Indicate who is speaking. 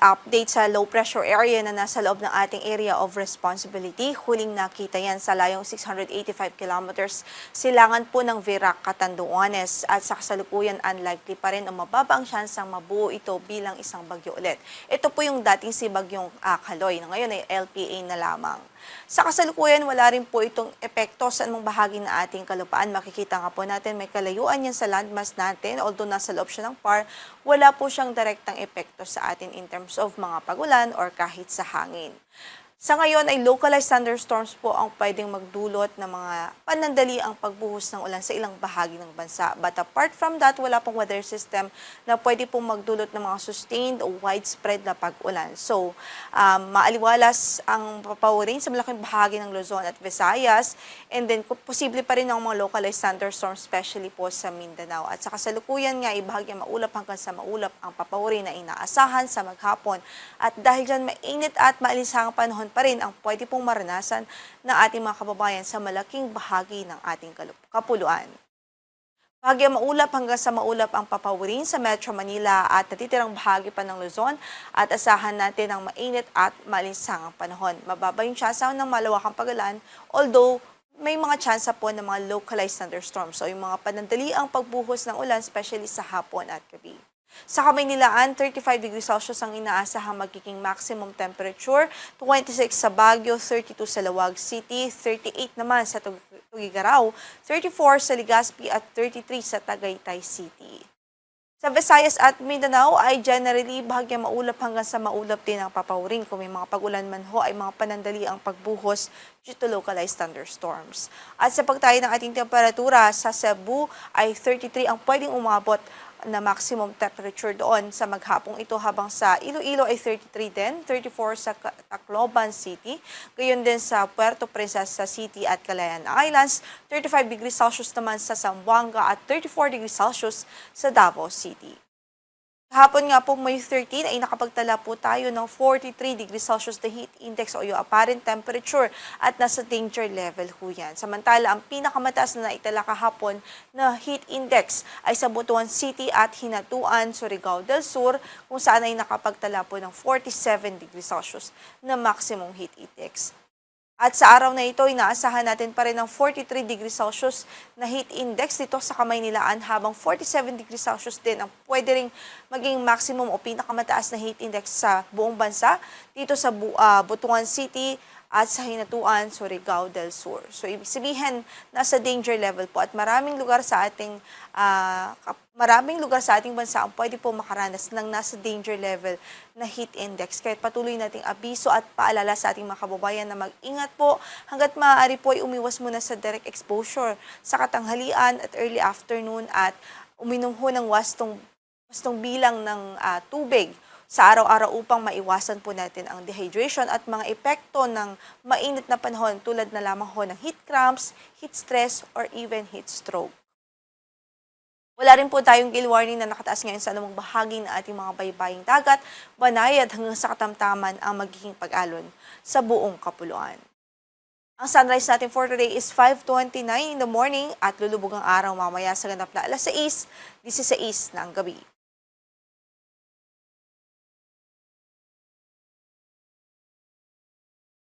Speaker 1: update sa low pressure area na nasa loob ng ating area of responsibility. Huling nakita yan sa layong 685 kilometers silangan po ng Virac, Catanduanes. At sa kasalukuyan, unlikely pa rin o mababa ang syansang mabuo ito bilang isang bagyo ulit. Ito po yung dating si Bagyong Kaloy na ngayon ay LPA na lamang. Sa kasalukuyan, wala rin po itong epekto sa anumang bahagi ng ating kalupaan. Makikita nga po natin may kalayuan yan sa landmass natin. Although nasa loob siya ng PAR, wala po siyang direktang epekto sa atin in terms of mga pagulan or kahit sa hangin. Sa ngayon ay localized thunderstorms po ang pwedeng magdulot ng mga panandali ang pagbuhos ng ulan sa ilang bahagi ng bansa. But apart from that, wala pong weather system na pwede pong magdulot ng mga sustained o widespread na pag-ulan. So, maaliwalas ang papawirin sa malaking bahagi ng Luzon at Visayas, and then posible pa rin ang mga localized thunderstorms, especially po sa Mindanao. At sa kasalukuyan nga, ibahagyang maulap hanggang sa maulap ang papawirin na inaasahan sa maghapon. At dahil dyan mainit at maalinsahang panahon pa rin ang pwede pong maranasan ng ating mga kababayan sa malaking bahagi ng ating kapuluan. Bahagyang maulap hanggang sa maulap ang papawirin sa Metro Manila at natitirang bahagi pa ng Luzon at asahan natin ang mainit at malinsangang panahon. Mababa yung tsansa ng malawakang pag-ulan, although may mga tsansa po ng mga localized thunderstorms o yung mga panandali ang pagbuhos ng ulan, especially sa hapon at gabi. Sa Kamaynilaan, 35 degrees Celsius ang inaasahang magiging maximum temperature, 26 sa Baguio, 32 sa Laoag City, 38 naman sa Tuguegarao, 34 sa Legazpi at 33 sa Tagaytay City. Sa Visayas at Mindanao ay generally bahagyang maulap hanggang sa maulap din ang papawirin. Kung may mga pag-ulan man ho ay mga panandali ang pagbuhos due to localized thunderstorms. At sa pagtayo ng ating temperatura, sa Cebu ay 33 ang pwedeng umabot na maximum temperature doon sa maghapong ito, habang sa Iloilo ay 33 din, 34 sa Tacloban City, gayon din sa Puerto Princesa City at Calayan Islands, 35 degrees Celsius naman sa Zamboanga at 34 degrees Celsius sa Davao City. Kahapon nga po May 13 ay nakapagtala po tayo ng 43 degrees Celsius na heat index o yung apparent temperature at nasa danger level ho yan. Samantala, ang pinakamataas na naitala kahapon na heat index ay sa Butuan City at Hinatuan, Surigao del Sur, kung saan ay nakapagtala po ng 47 degrees Celsius na maximum heat index. At sa araw na ito, inaasahan natin pa rin ng 43 degrees Celsius na heat index dito sa Kamaynilaan, habang 47 degrees Celsius din ang pwede ring maging maximum o pinakamataas na heat index sa buong bansa dito sa Butuan City at sa Hinatuan, Surigao del Sur. So, ibig sabihin, nasa danger level po at maraming lugar sa ating bansa ang pwede po makaranas ng nasa danger level na heat index. Kaya patuloy nating abiso at paalala sa ating mga kababayan na mag-ingat po hanggat maaari po ay umiwas muna sa direct exposure sa katanghalian at early afternoon at uminom ho ng wastong bilang ng tubig sa araw-araw upang maiwasan po natin ang dehydration at mga epekto ng mainit na panahon tulad na lamang ho ng heat cramps, heat stress, or even heat stroke. Wala rin po tayong gale warning na nakataas ngayon sa anumang bahagi ng ating mga baybaying dagat, banayad hanggang sa katamtaman ang magiging pag-alon sa buong kapuluan. Ang sunrise natin for today is 5:29 in the morning at lulubog ang araw mamaya sa ganap na alas 6:16 ng gabi.